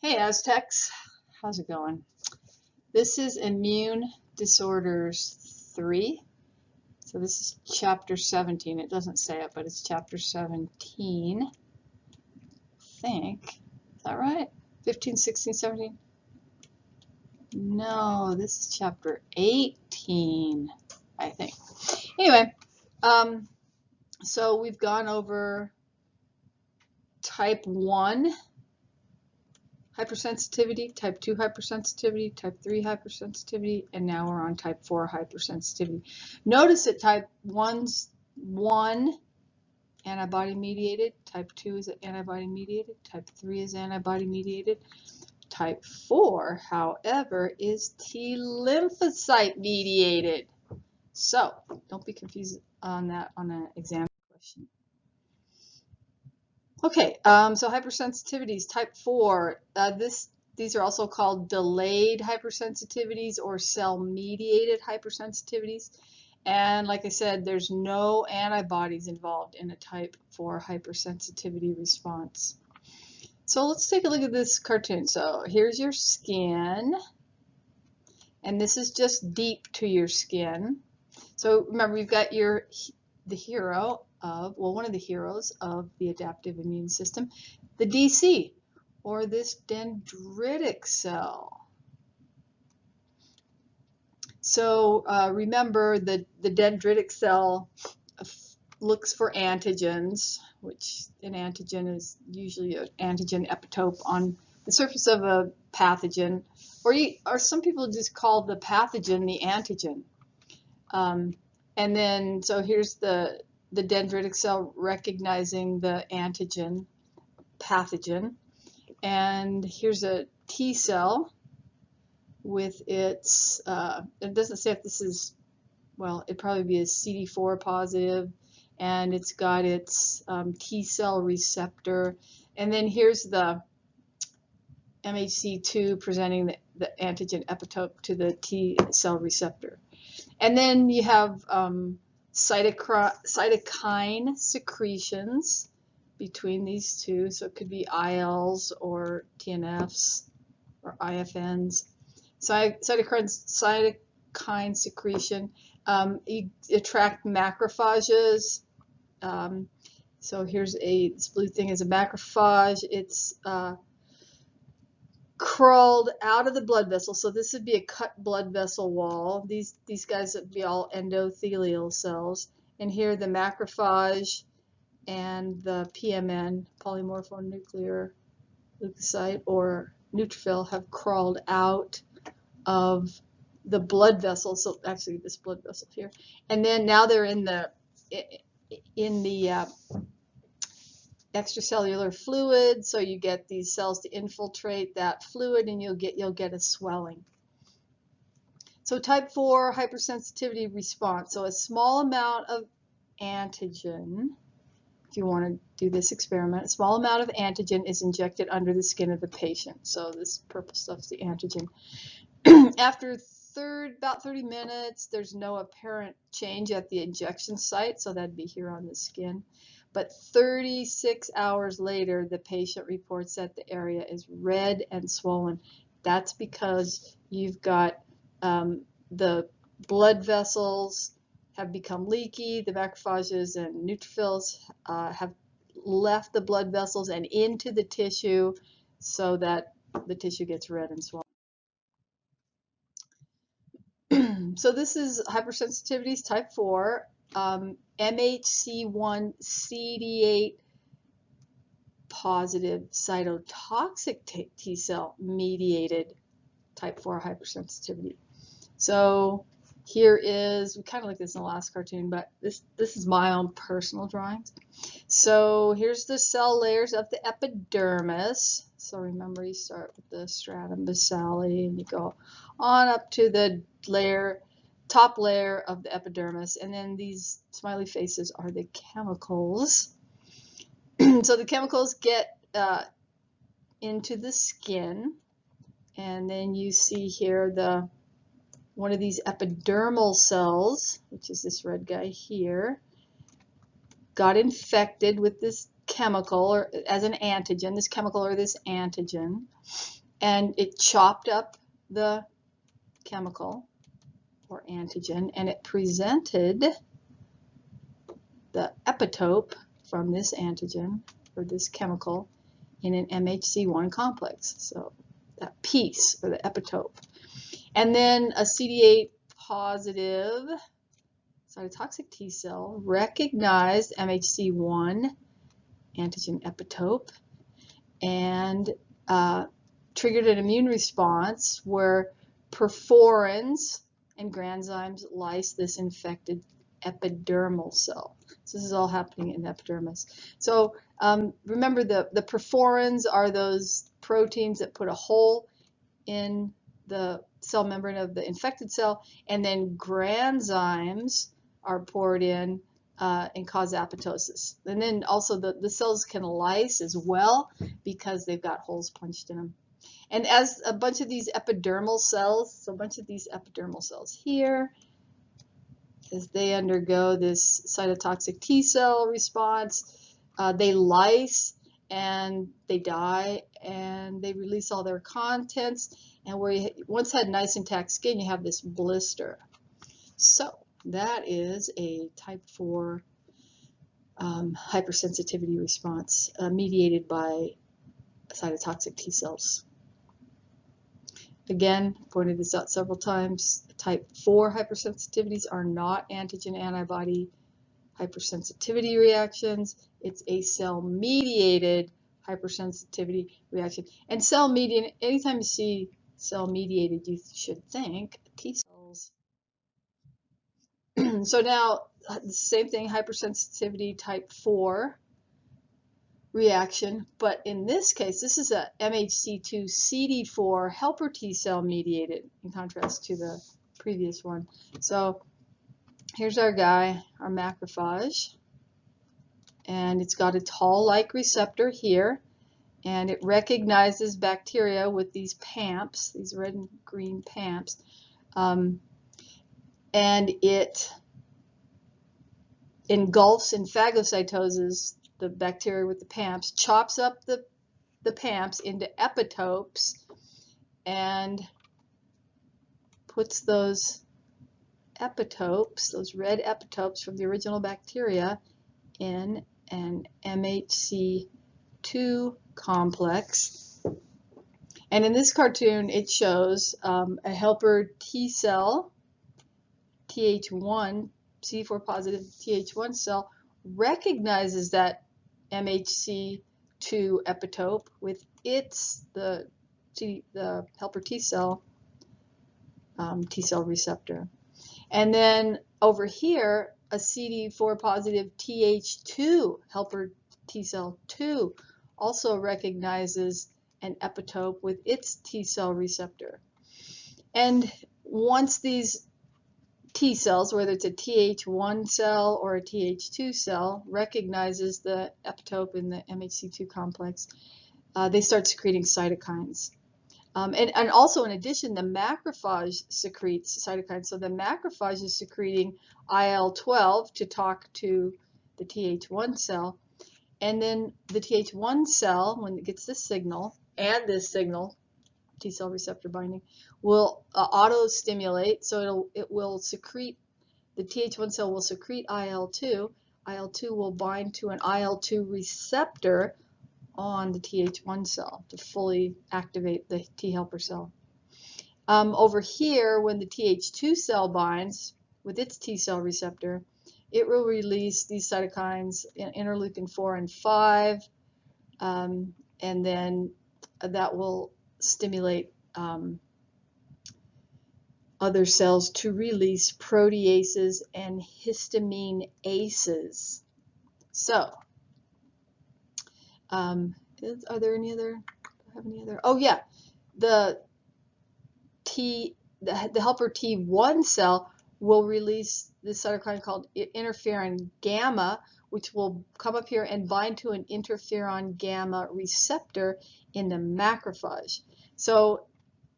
Hey Aztecs, how's it going? This is Immune Disorders 3. So this is chapter 17. It doesn't say it, but it's chapter 17. I think. Is that right? 15, 16, 17? No, this is chapter 18, I think. Anyway, so we've gone over type 1 hypersensitivity, type 2 hypersensitivity, type 3 hypersensitivity, and now we're on type 4 hypersensitivity. Notice that type 1's 1 antibody mediated, type 2 is antibody mediated, type 3 is antibody mediated. Type 4, however, is T lymphocyte mediated. So don't be confused on that on an exam question. Okay, so hypersensitivities, type 4, these are also called delayed hypersensitivities or cell-mediated hypersensitivities. And like I said, there's no antibodies involved in a type 4 hypersensitivity response. So let's take a look at this cartoon. So here's your skin, and this is just deep to your skin. So remember, we've got the hero of, well, one of the heroes of the adaptive immune system, the DC, or this dendritic cell. So remember, the dendritic cell looks for antigens, which an antigen is usually an antigen epitope on the surface of a pathogen, or some people just call the pathogen the antigen. And then, so here's the dendritic cell recognizing the antigen, pathogen. And here's a T cell with its, it doesn't say if this is, well, it'd probably be a CD4 positive, and it's got its T cell receptor. And then here's the MHC2 presenting the antigen epitope to the T cell receptor. And then you have cytokine secretions between these two. So it could be ILs or TNFs or IFNs. Cytokine secretion. You attract macrophages. So here's this blue thing is a macrophage. It's crawled out of the blood vessel, so this would be a cut blood vessel wall. These guys would be all endothelial cells, and here the macrophage and the PMN, polymorphonuclear leukocyte or neutrophil, have crawled out of the blood vessel. So actually, this blood vessel here, and then now they're in the extracellular fluid, so you get these cells to infiltrate that fluid, and you'll get a swelling. So type 4 hypersensitivity response. So a small amount of antigen, if you want to do this experiment, a small amount of antigen is injected under the skin of the patient. So this purple stuff's the antigen. After about 30 minutes, there's no apparent change at the injection site, so that'd be here on the skin. But 36 hours later, the patient reports that the area is red and swollen. That's because you've got the blood vessels have become leaky, the macrophages and neutrophils have left the blood vessels and into the tissue, so that the tissue gets red and swollen. So this is hypersensitivities type 4. MHC1 CD8 positive cytotoxic T cell mediated type 4 hypersensitivity. So here is, we kind of looked at this in the last cartoon, but this is my own personal drawings. So here's the cell layers of the epidermis. So remember, you start with the stratum basale and you go on up to the top layer of the epidermis, and then these smiley faces are the chemicals. So the chemicals get into the skin, and then you see here one of these epidermal cells, which is this red guy here, got infected with this chemical or as an antigen, this chemical or this antigen, and it chopped up the chemical or antigen, and it presented the epitope from this antigen or this chemical in an MHC1 complex. So that piece or the epitope. And then a CD8 positive cytotoxic T cell recognized MHC1 antigen epitope and triggered an immune response where perforins and granzymes lyse this infected epidermal cell. So this is all happening in the epidermis. So remember the perforins are those proteins that put a hole in the cell membrane of the infected cell, and then granzymes are poured in and cause apoptosis. And then also the cells can lyse as well because they've got holes punched in them. And as a bunch of these epidermal cells, so a bunch of these epidermal cells here, as they undergo this cytotoxic T cell response, they lyse and they die and they release all their contents. And where you once had nice intact skin, you have this blister. So that is a type 4 hypersensitivity response mediated by cytotoxic T cells. Again, pointed this out several times, type 4 hypersensitivities are not antigen-antibody hypersensitivity reactions. It's a cell-mediated hypersensitivity reaction. And cell-mediated, anytime you see cell-mediated, you should think T cells. So now, the same thing, hypersensitivity type 4 reaction, but in this case, this is a MHC2 CD4 helper T cell mediated, in contrast to the previous one. So here's our guy, our macrophage, and it's got a Toll-like receptor here, and it recognizes bacteria with these PAMPs, these red and green PAMPs, and it engulfs in phagocytoses the bacteria with the PAMPs, chops up the PAMPs into epitopes, and puts those epitopes, those red epitopes from the original bacteria, in an MHC2 complex. And in this cartoon, it shows a helper T cell, Th1, CD4 positive Th1 cell, recognizes that MHC2 epitope with the helper T cell receptor. And then over here, a CD4 positive Th2 helper T cell 2 also recognizes an epitope with its T cell receptor. And once these T cells, whether it's a Th1 cell or a Th2 cell, recognizes the epitope in the MHC2 complex, they start secreting cytokines. And also, in addition, the macrophage secretes cytokines. So the macrophage is secreting IL-12 to talk to the Th1 cell. And then the Th1 cell, when it gets this signal, and this signal, T cell receptor binding, will auto-stimulate. So it will secrete, the Th1 cell will secrete IL-2. IL-2 will bind to an IL-2 receptor on the Th1 cell to fully activate the T helper cell. Over here, when the Th2 cell binds with its T cell receptor, it will release these cytokines, interleukin 4 and 5, and then that will stimulate other cells to release proteases and histamine aces. So, are there any other? Do I have any other? Oh yeah, the helper T1 cell will release this cytokine called interferon gamma, which will come up here and bind to an interferon gamma receptor in the macrophage. So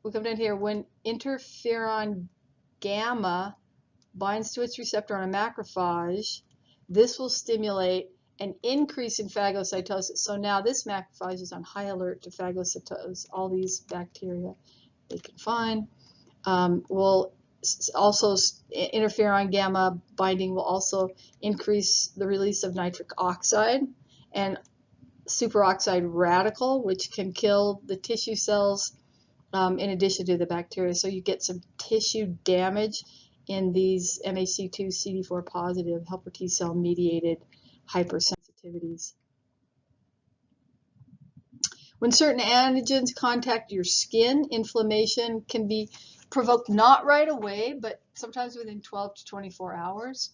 we come down here, when interferon gamma binds to its receptor on a macrophage, this will stimulate an increase in phagocytosis. So now this macrophage is on high alert to phagocytose all these bacteria they can find. Will also interferon gamma binding will also increase the release of nitric oxide and superoxide radical, which can kill the tissue cells in addition to the bacteria. So you get some tissue damage in these MHC2 CD4 positive helper T cell mediated hypersensitivities. When certain antigens contact your skin, inflammation can be provoked not right away, but sometimes within 12 to 24 hours.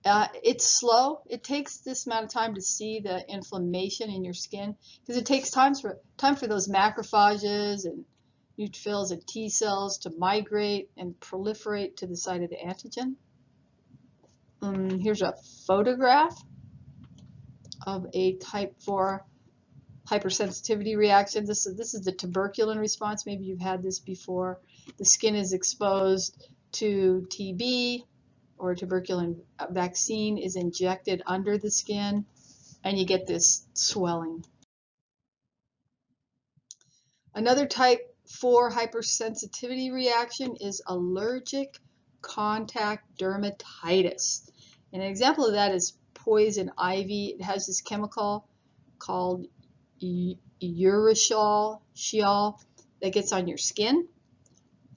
It's slow. It takes this amount of time to see the inflammation in your skin because it takes time for those macrophages and neutrophils and T cells to migrate and proliferate to the site of the antigen. Here's a photograph of a type 4 hypersensitivity reaction. This is the tuberculin response. Maybe you've had this before. The skin is exposed to TB, or tuberculin vaccine is injected under the skin, and you get this swelling. Another type 4 hypersensitivity reaction is allergic contact dermatitis. And an example of that is poison ivy. It has this chemical called urushiol that gets on your skin.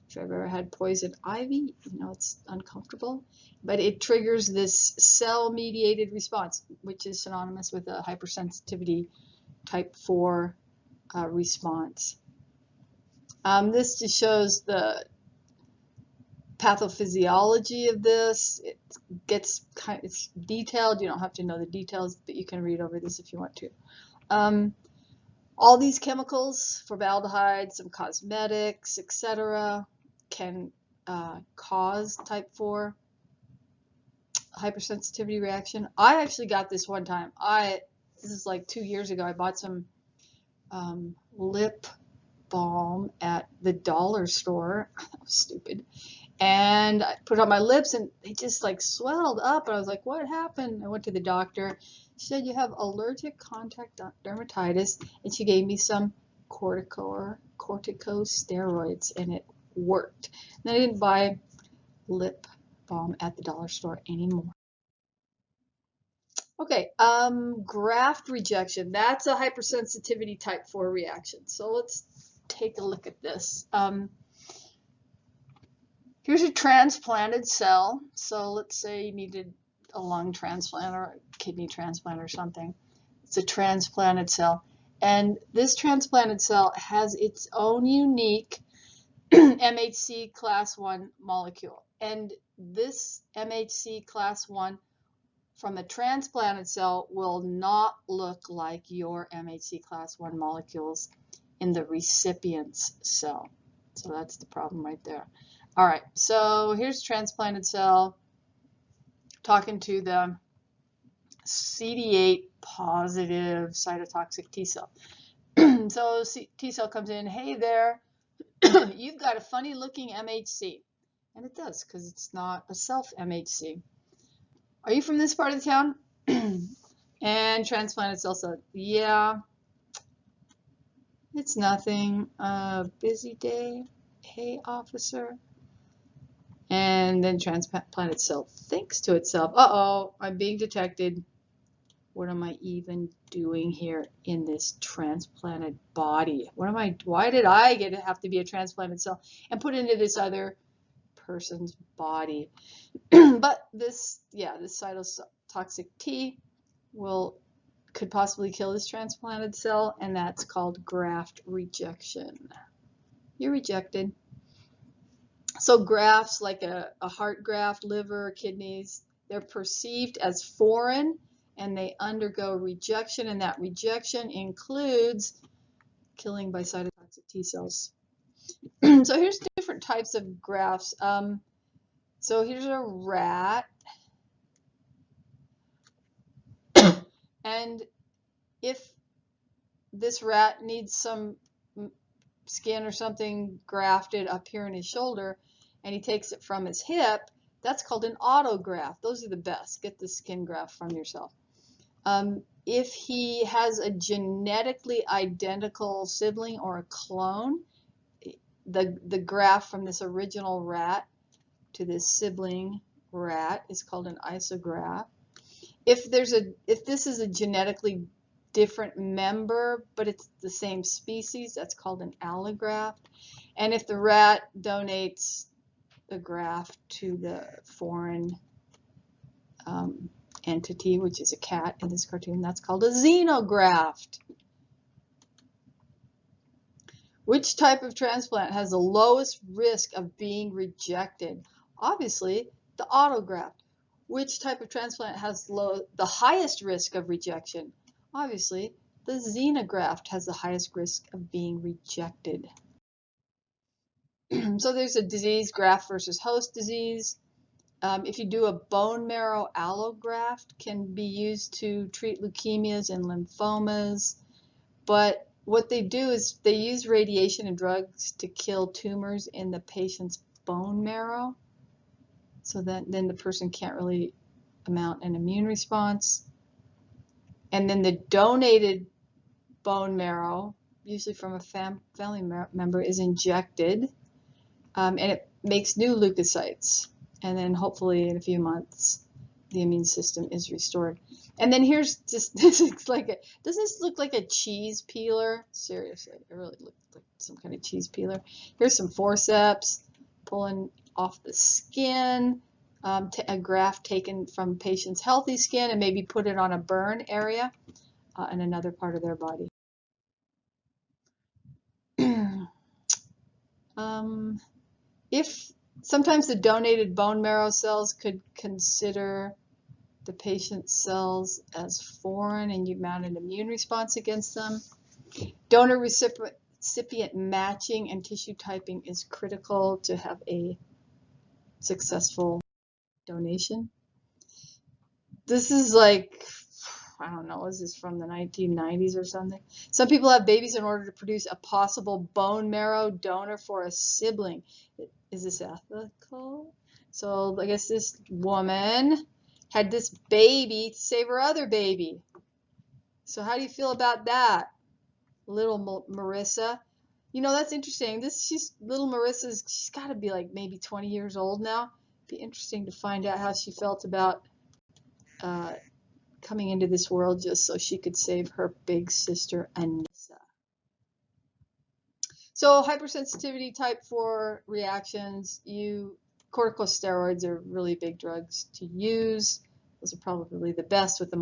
If you've ever had poison ivy, you know it's uncomfortable. But it triggers this cell-mediated response, which is synonymous with a hypersensitivity type 4 response. This just shows the pathophysiology of this. It's detailed. You don't have to know the details, but you can read over this if you want to. All these chemicals, formaldehyde, some cosmetics, etc., can cause type 4 hypersensitivity reaction. I actually got this one time. This is like 2 years ago. I bought some lip balm at the dollar store. That was stupid. And I put it on my lips and they just like swelled up. And I was like, what happened? I went to the doctor. She said, you have allergic contact dermatitis. And she gave me some corticosteroids, and it worked. And I didn't buy lip balm at the dollar store anymore. Okay, graft rejection. That's a hypersensitivity type 4 reaction. So let's take a look at this. Here's a transplanted cell. So let's say you needed a lung transplant or a kidney transplant or something. It's a transplanted cell. And this transplanted cell has its own unique MHC class 1 molecule. And this MHC class 1 from a transplanted cell will not look like your MHC class 1 molecules in the recipient's cell. So that's the problem right there. All right, so here's transplanted cell talking to the CD8 positive cytotoxic T cell. So T cell comes in, hey there, you've got a funny looking MHC. And it does, because it's not a self MHC. Are you from this part of the town? And transplanted cell said, yeah, it's nothing. Busy day. Hey, officer. And then transplanted cell thinks to itself, uh-oh, I'm being detected. What am I even doing here in this transplanted body? Why did I have to be a transplanted cell and put into this other person's body? But this cytotoxic T could possibly kill this transplanted cell, and that's called graft rejection. You're rejected. So grafts like a heart graft, liver, kidneys, they're perceived as foreign and they undergo rejection, and that rejection includes killing by cytotoxic T cells. So here's different types of grafts. So here's a rat. And if this rat needs some skin or something grafted up here in his shoulder, and he takes it from his hip, That's called an autograft. Those are the best. Get the skin graft from yourself. If he has a genetically identical sibling or a clone, the graft from this original rat to this sibling rat is called an isograft. If this is a genetically different member, but it's the same species, that's called an allograft. And if the rat donates the graft to the foreign entity, which is a cat in this cartoon, that's called a xenograft. Which type of transplant has the lowest risk of being rejected? Obviously, the autograft. Which type of transplant has the highest risk of rejection? Obviously, the xenograft has the highest risk of being rejected. So there's a disease, graft versus host disease. If you do a bone marrow allograft, can be used to treat leukemias and lymphomas, but what they do is they use radiation and drugs to kill tumors in the patient's bone marrow, so that then the person can't really mount an immune response. And then the donated bone marrow, usually from a family member, is injected, and it makes new leukocytes. And then hopefully in a few months, the immune system is restored. And then here's just, this looks like doesn't this look like a cheese peeler? Seriously, it really looks like some kind of cheese peeler. Here's some forceps pulling off the skin, a graft taken from patient's healthy skin and maybe put it on a burn area in another part of their body. If sometimes the donated bone marrow cells could consider the patient's cells as foreign and you mount an immune response against them. Donor recipient matching and tissue typing is critical to have a successful donation. This is like, I don't know, is this from the 1990s or something? Some people have babies in order to produce a possible bone marrow donor for a sibling. Is this ethical? So I guess this woman had this baby to save her other baby. So how do you feel about that, little Marissa? You know, that's interesting. Little Marissa's, she's got to be like maybe 20 years old now. It'd be interesting to find out how she felt about coming into this world just so she could save her big sister Anissa. So hypersensitivity type 4 reactions, corticosteroids are really big drugs to use. Those are probably the best with the